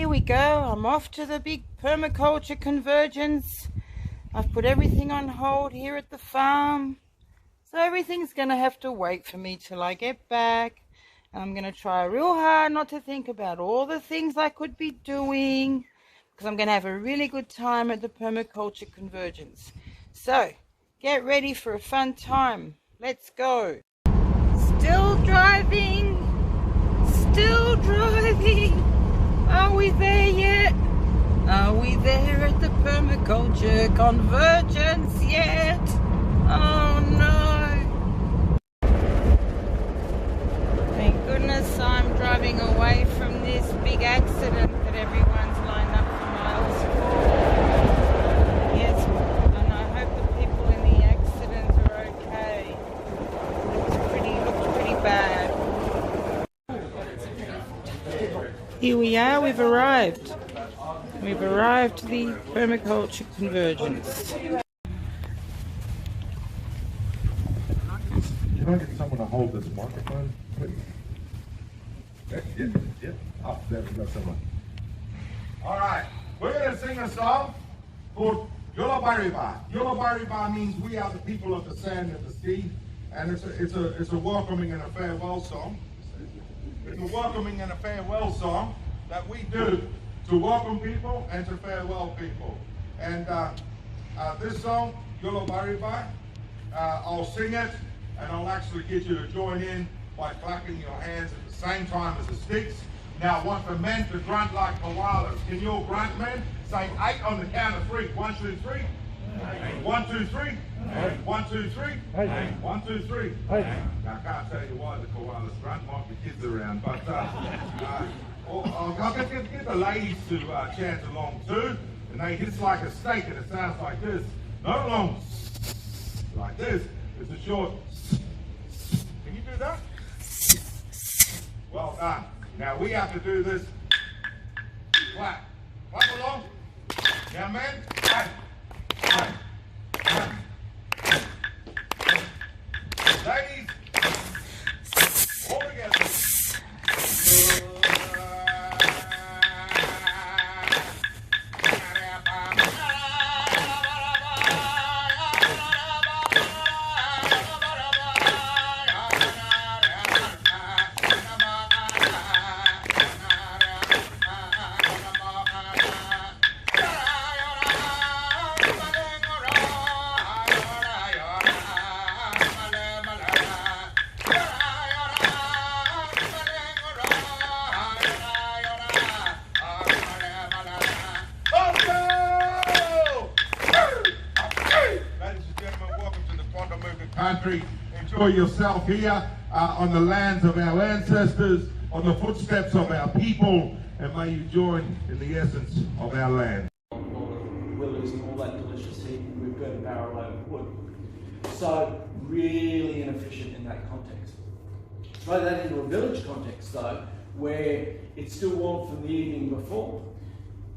we go. I'm off to the big Permaculture Convergence. I've put everything on hold here at the farm. So everything's going to have to wait for me till I get back. And I'm going to try real hard not to think about all the things I could be doing, because I'm going to have a really good time at the Permaculture Convergence. So get ready for a fun time. Let's go. Still driving. Still driving. Are we there yet? Are we there at the Permaculture Convergence yet? Oh no. Thank goodness I'm driving away from this big accident that everyone's lined up for miles for. Yes, and I hope the people in the accident are okay. Looks pretty bad. Here we are, we've arrived. We've arrived to the Permaculture Convergence. Can I get someone to hold this microphone, please? Yeah. Oh, there we go, someone. All right, we're going to sing a song called Yulabariba. Yulabariba means we are the people of the sand and the sea, and it's a welcoming and a farewell song. It's a welcoming and a farewell song that we do to welcome people and to farewell people. And this song, Yulabariba, I'll sing it, and I'll actually get you to join in by clapping your hands at the same time as the sticks. Now I want the men to grunt like koalas. Can you all grunt, men? Say 8 on the count of 3. 1, 2, 3. 1, 2, 3. 1, 2, 3. 1, 2, 3. Now, I can't tell you why the koalas grunt. Might be kids around, but I'll get the ladies to chant along too. And they hiss like a snake, and it sounds like this. Not a long like this. It's a short. Can you do that? Well done. Now we have to do this. Clap. Clap along. Now, men. Ladies. All together. Country. Enjoy yourself here on the lands of our ancestors, on the footsteps of our people, and may you join in the essence of our land. We're losing all that delicious heat, and we've got a barrel load of wood. So really inefficient in that context. Throw that into a village context though, where it's still warm from the evening before.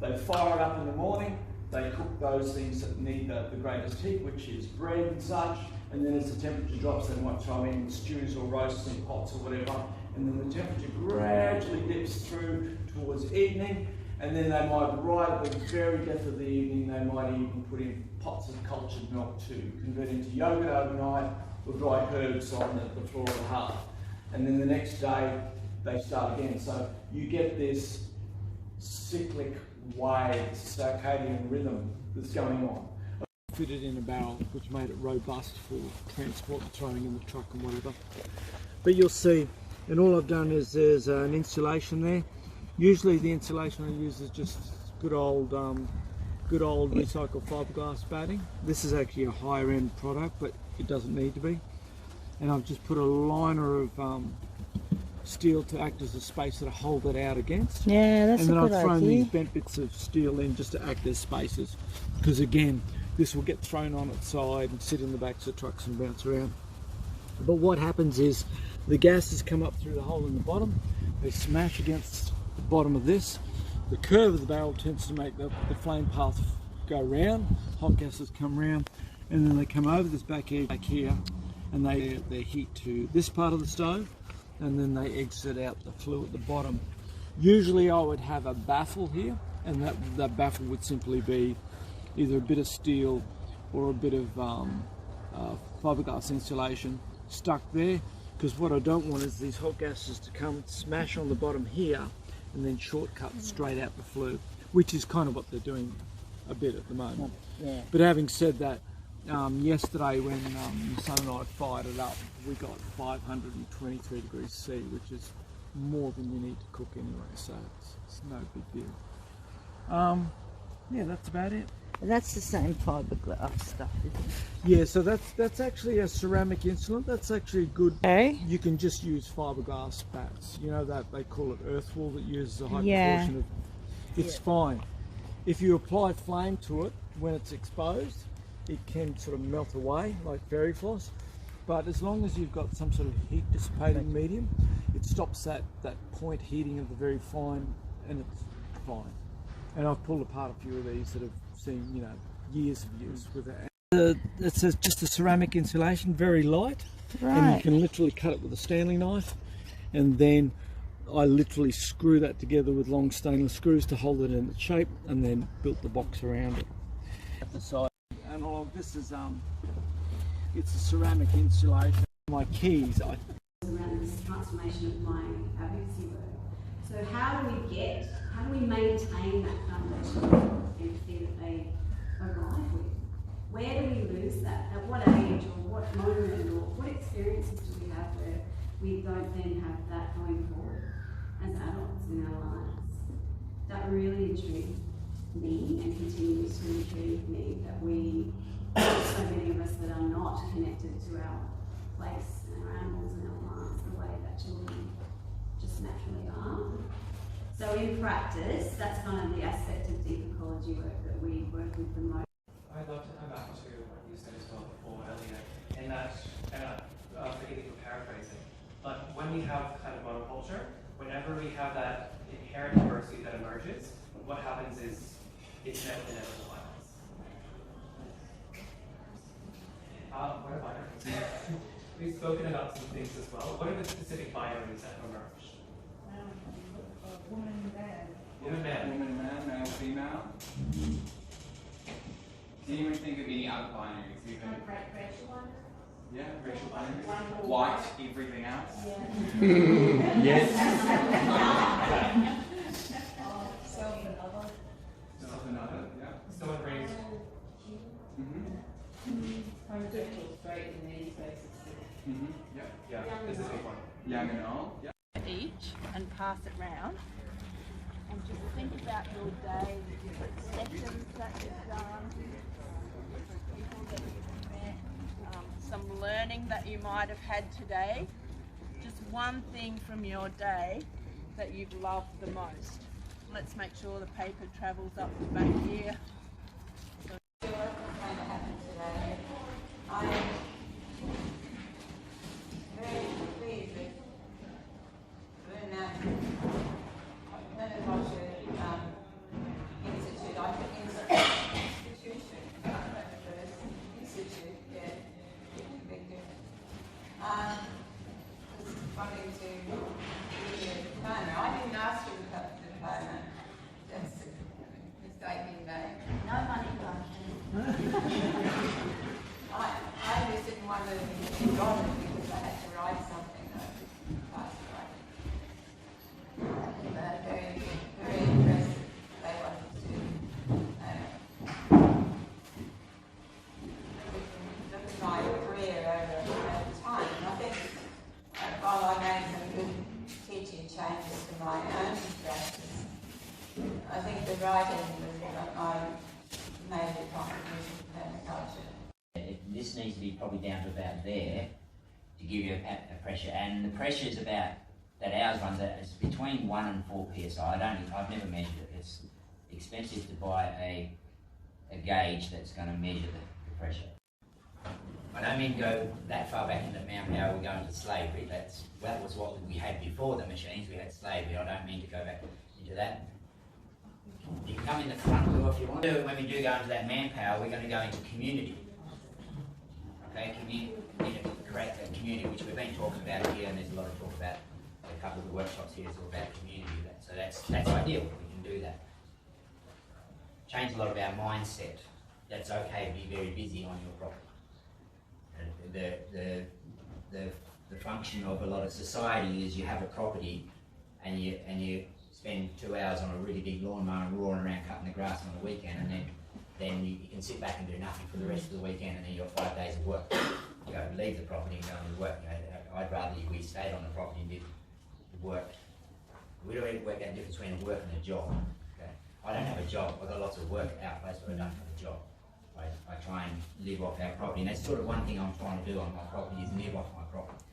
They fire it up in the morning, they cook those things that need the greatest heat, which is bread and such, and then as the temperature drops, they might throw in stews or roasts in pots or whatever, and then the temperature gradually dips through towards evening, and then they might, right at the very depth of the evening, they might even put in pots of cultured milk to convert into yogurt overnight, or dry herbs on the floor of the hearth. And then the next day, they start again. So you get this cyclic wave, circadian rhythm that's going on. Fitted in a barrel, which made it robust for transport and throwing in the truck and whatever. But you'll see, and all I've done is there's an insulation there. Usually the insulation I use is just good old recycled fiberglass batting. This is actually a higher end product, but it doesn't need to be. And I've just put a liner of steel to act as a spacer to hold it out against. Yeah, that's a good idea. And then I've thrown these bent bits of steel in just to act as spacers, because again, this will get thrown on its side and sit in the backs of trucks and bounce around. But what happens is the gases come up through the hole in the bottom, they smash against the bottom of this. The curve of the barrel tends to make the flame path go round, hot gases come round, and then they come over this back edge back here, and they heat to this part of the stove, and then they exit out the flue at the bottom. Usually I would have a baffle here, and that baffle would simply be either a bit of steel or a bit of fiberglass insulation stuck there, because what I don't want is these hot gases to come smash on the bottom here and then shortcut straight out the flue, which is kind of what they're doing a bit at the moment. Yeah. But having said that, yesterday when my son and I fired it up, we got 523 degrees C, which is more than you need to cook anyway, so it's no big deal. Yeah, that's about it. And that's the same fiberglass stuff, isn't it? Yeah, so that's actually a ceramic insulant. That's actually good. Okay. You can just use fiberglass bats. You know that they call it earth wool that uses a high Yeah. proportion of. It's fine. If you apply flame to it when it's exposed, it can sort of melt away like fairy floss. But as long as you've got some sort of heat dissipating medium, it stops that point heating of the very fine, and it's fine. And I've pulled apart a few of these that have seen, you know, years of use with it. It's just a ceramic insulation, very light, and you Right. can literally cut it with a Stanley knife, and then I literally screw that together with long stainless screws to hold it in its shape, and then built the box around it. At the side, and all of this is it's a ceramic insulation. My keys, around this transformation of my advocacy work. So how do we maintain that foundation of empathy that they arrive with? Where do we lose that? At what age or what moment or what experiences do we have where we don't then have that going forward as adults in our lives? That really intrigued me and continues to intrigue me, that so many of us that are not connected to our place and our animals and our plants the way that children just naturally are. So in practice, that's kind of the aspect of deep ecology work that we work with the most. I'd love to come back to what you said as well before earlier, and forgive me for paraphrasing, but when we have kind of monoculture, whenever we have that inherent diversity that emerges, what happens is it's met with inevitable violence. What are binaries? We've spoken about some things as well. What are the specific binaries that have emerged? Woman and man. Woman, man. Woman, man, male, female. Can you even think of any other binaries? Even Racial one? yeah, racial binaries. White, everything else. yes. Self and other. Self another, yeah. Someone raised. Homosexual, straight, in these spaces. Yep. Yeah, this is a big one. Young and old. Yep. Each and pass it round, and just think about your day, the different sessions that you've done, different people that you've met, some learning that you might have had today. Just one thing from your day that you've loved the most. Let's make sure the paper travels up the back here. I'm very pleased with Permaculture Institute. I think institution, institute, yeah, big difference. Was wanting to give you a diploma. I didn't ask you about the diploma. That's a mistake being made. No money I just didn't want to be gone because I had to write something last night. Very, very impressive. They wanted to look at my career over time. And I think while I made some good teaching changes to my own practice, I think the writing was my major contribution to permaculture. This needs to be probably down to about there to give you a pressure, and the pressure is about that ours runs at it's between 1 and 4 psi. I've never measured it. It's expensive to buy a gauge that's going to measure the pressure. I don't mean go that far back into Mount Power. We're going to slavery. That was what we had before the machines. We had slavery. I don't mean to go back into that. You can come in the front door if you want to. When we do go into that manpower, we're going to go into community. Okay, create a community, which we've been talking about here, and there's a lot of talk about a couple of the workshops here. It's all about community. That's So that's ideal. We can do that. Change a lot of our mindset. That's okay to be very busy on your property. And the function of a lot of society is you have a property and you spend 2 hours on a really big lawnmower and roaring around cutting the grass on the weekend, and then you can sit back and do nothing for the rest of the weekend, and then you've got 5 days of work. You go leave the property and go and work. You know, I'd rather we stayed on the property and did the work. We don't even work out the difference between a work and a job. Okay? I don't have a job. I've got lots of work out place, but I don't have a job. I try and live off our property, and that's sort of one thing I'm trying to do on my property, is live off my property.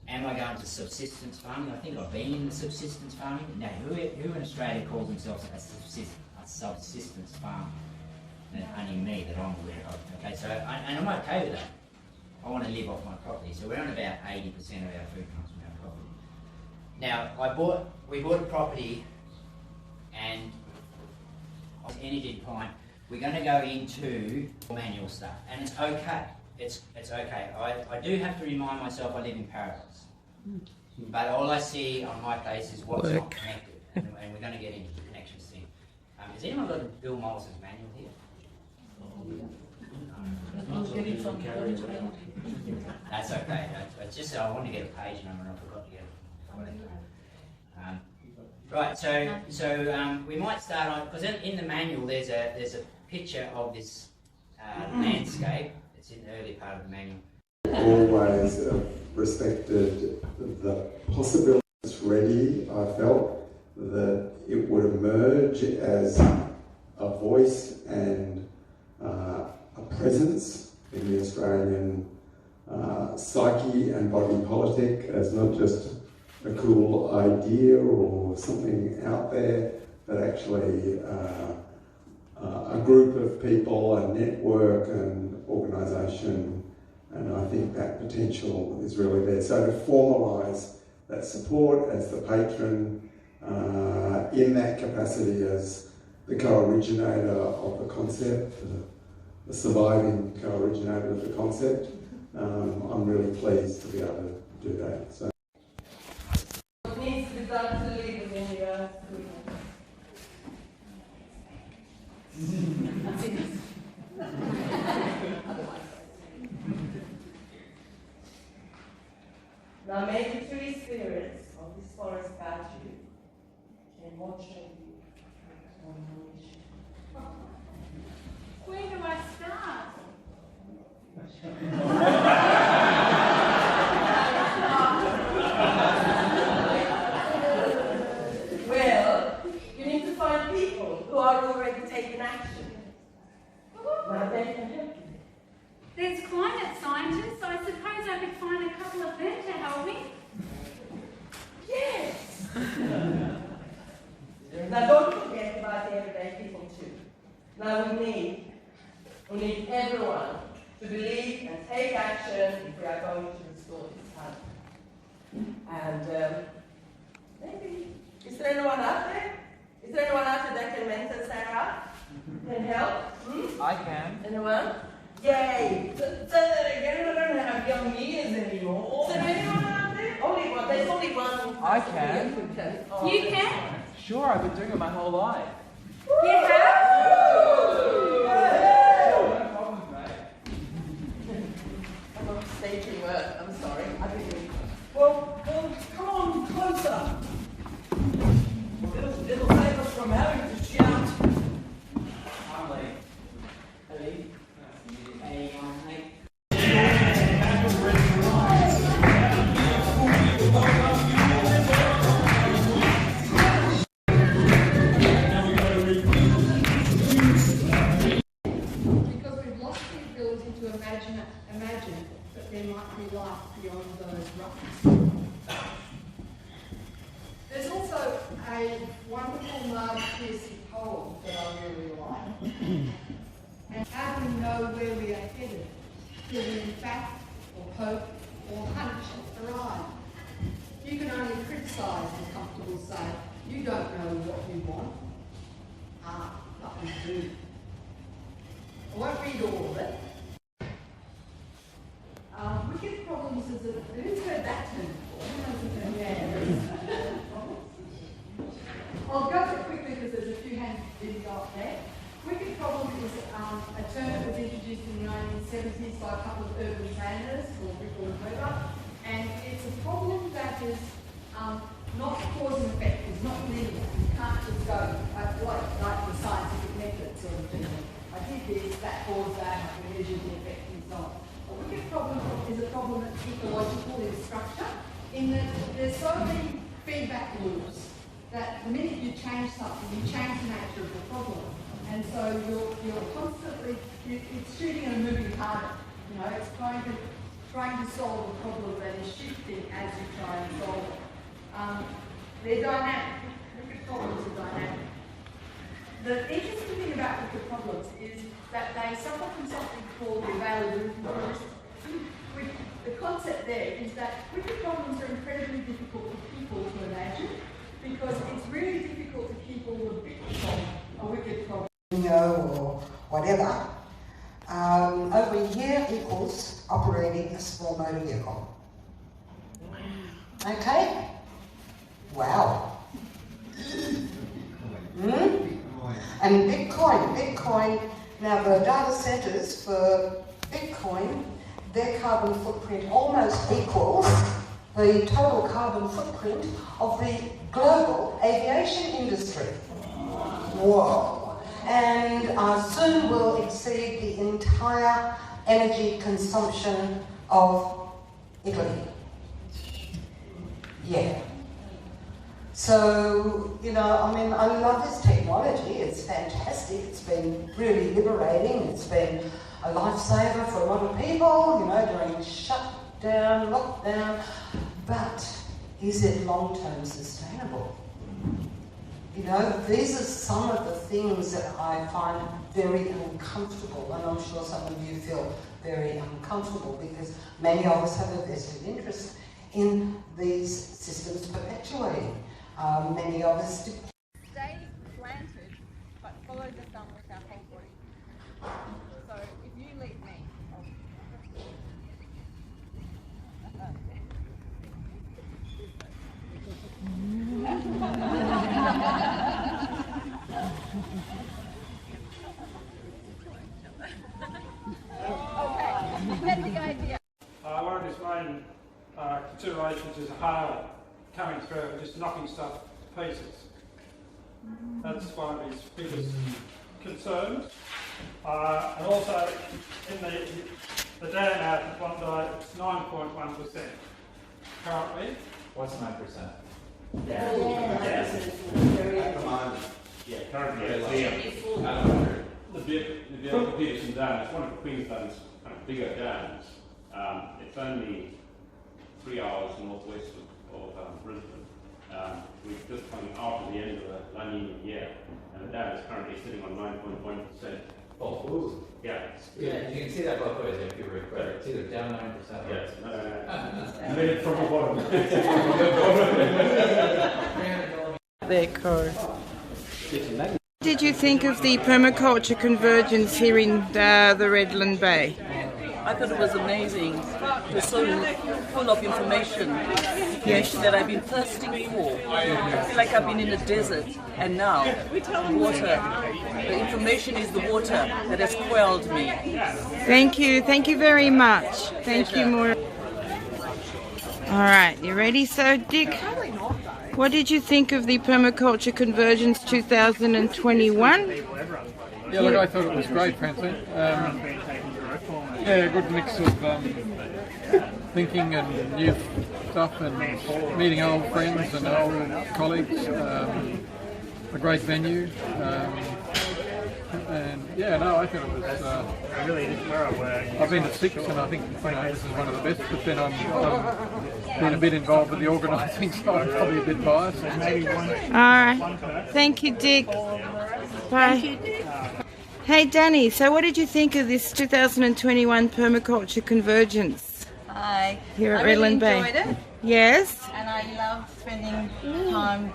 Am I going to subsistence farming? I think I've been in the subsistence farming. Now, who in Australia calls themselves a subsistence farmer? And only me that I'm aware of. Okay, so and I'm okay with that. I want to live off my property. So we're on about 80% of our food comes from our property. Now, we bought a property, and energy point. We're going to go into manual stuff, and it's okay. It's okay. I do have to remind myself I live in paradise. But all I see on my place is what's not connected, and we're going to get into the connections thing. Has anyone got Bill Mollis's manual here? That's okay. It's just I want to get a page number and I forgot to get it. Right. So we might start on, because in the manual there's a picture of this landscape. It's in the early part of the manual. Always respected the possibilities ready. I felt that it would emerge as a voice and a presence in the Australian psyche and body politic, as not just a cool idea or something out there, but actually a group of people, a network, an organisation, and I think that potential is really there. So to formalise that support as the patron, in that capacity as the co-originator of the concept, the surviving co-originator of the concept, I'm really pleased to be able to do that. So. What needs to be done to live within the earth? Now make the three spirits of this forest guide you, and what shall you unleash? Where do I start? Well, you need to find people who are already taking action. Now they can help you. There's climate scientists. I suppose I could find a couple of them to help me. Yes! Now don't forget about the everyday people too. Now we need everyone to believe and take action if we are going to restore this planet. And maybe, is there anyone out there? Is there anyone out there that can mentor Sarah? Can help? I can. Anyone? Yay! So again, we don't have young leaders anymore. Is there anyone out there? Only one. There's only one. I can. You can? Sure, I've been doing it my whole life. You have? No problems, mate. I'm not staging work. I'm sorry. I didn't. Well, come on, closer. It'll save us from having to shout. I'm late. Hey, mate. Because we've lost the ability to imagine that there might be life beyond those rocks. There's also a wonderful Marge Piercy poem that I really like. And how do we know where we are headed? Do we in fact, or hope, or hunch, or arrive? You can only criticise and comfortable say, you don't know what you want. But we do. I won't read all of it. Wicked problems is who's heard that term before? introduced in the 1970s by a couple of urban planners called Redland and Weber, and it's a problem that is not cause and effect, it's not linear. You can't just go like the scientific method sort of thing. I did this, that caused that, I can measure the effect and so on. A wicked problem is a problem that's ecological in structure, in that there's so many feedback loops that the minute you change something, you change the nature of the problem. And so you're constantly, it's shooting and moving target. You know, it's trying to solve a problem that is shifting as you try and solve it. They're dynamic. Wicked problems are dynamic. The interesting thing about wicked problems is that they suffer from something called the availability heuristic. The concept there is that wicked problems are incredibly difficult for people to imagine because it's really difficult to keep all the bits of a wicked problem. Or whatever, over here equals operating a small motor vehicle. Okay? Wow. And Bitcoin, now the data centers for Bitcoin, their carbon footprint almost equals the total carbon footprint of the global aviation industry. Whoa. And soon will exceed the entire energy consumption of Italy. Yeah. So, you know, I mean, I love this technology. It's fantastic. It's been really liberating. It's been a lifesaver for a lot of people, you know, during shutdown, lockdown. But is it long-term sustainable? You know, these are some of the things that I find very uncomfortable, and I'm sure some of you feel very uncomfortable because many of us have a vested interest in these systems perpetuating. Many of us do. Stay planted, but follow the sun with our whole body. So if you lead me, one of his main considerations is a hail coming through and just knocking stuff to pieces. That's one of his biggest concerns. And also, in the dam out at Bondi, it's 9.1% currently. What's 9%? Yeah. At the moment. Yeah, currently The Peterson Dam, it's one of Queensland's kind of bigger dams. It's only 3 hours northwest of Brisbane. We're just coming after the end of the La Nina year, and the dam is currently sitting on 9.1%. Oh, yeah. Yeah, you can see that both ways if you were clear. It's either down 9%. Yes, made it from the bottom. There, Co. What did you think of the Permaculture Convergence here in the Redland Bay? I thought it was amazing. It was so full of information that I've been thirsting for. I feel like I've been in a desert, and now water. The information is the water that has quelled me. Thank you very much. Thank you, Maura. All right, you ready? So, Dick, what did you think of the Permaculture Convergence 2021? Yeah, look, I thought it was great, Francine. Yeah, a good mix of thinking and new stuff and meeting old friends and old colleagues. A great venue. And yeah, no, I think it was. I've been to 6, and I think this is one of the best. But then I'm been a bit involved with the organising, so I'm probably a bit biased. All right, thank you, Dick. Bye. Hey, Danny. So, what did you think of this 2021 Permaculture Convergence? Hi. Here at I really Redland Bay. enjoyed it. Yes. And I love spending time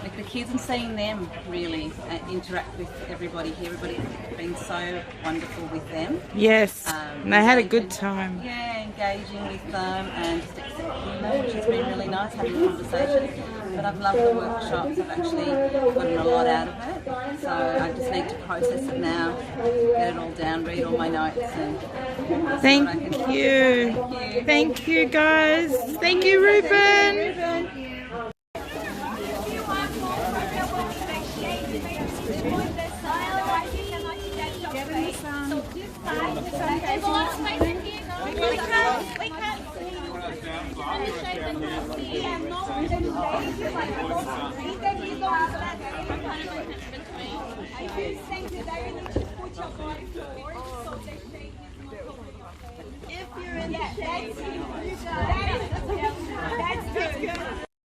with the kids and seeing them really interact with everybody here. Everybody's been so wonderful with them. Yes, and they had a good time. Yeah, engaging with them and just accepting them, which has been really nice, having conversations. But I've loved the workshops. I've actually gotten a lot out of it. So I just need to process it now, get it all down, read all my notes, and Thank you. Thank you, guys. Thank you, Ruben.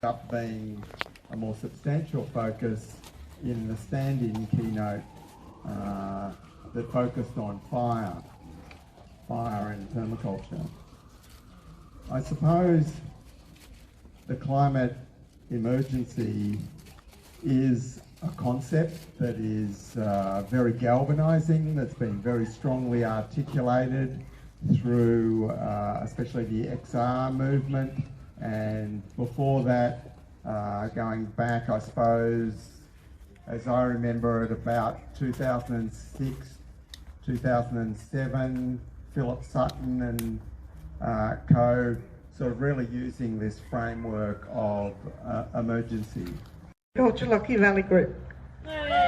Up being a more substantial focus in the stand-in keynote that focused on fire and permaculture. I suppose the climate emergency is a concept that is very galvanising, that's been very strongly articulated through especially the XR movement, and before that, going back, I suppose, as I remember it, about 2006, 2007, Philip Sutton and co sort of really using this framework of emergency. Culture Lucky Valley Group. Yay!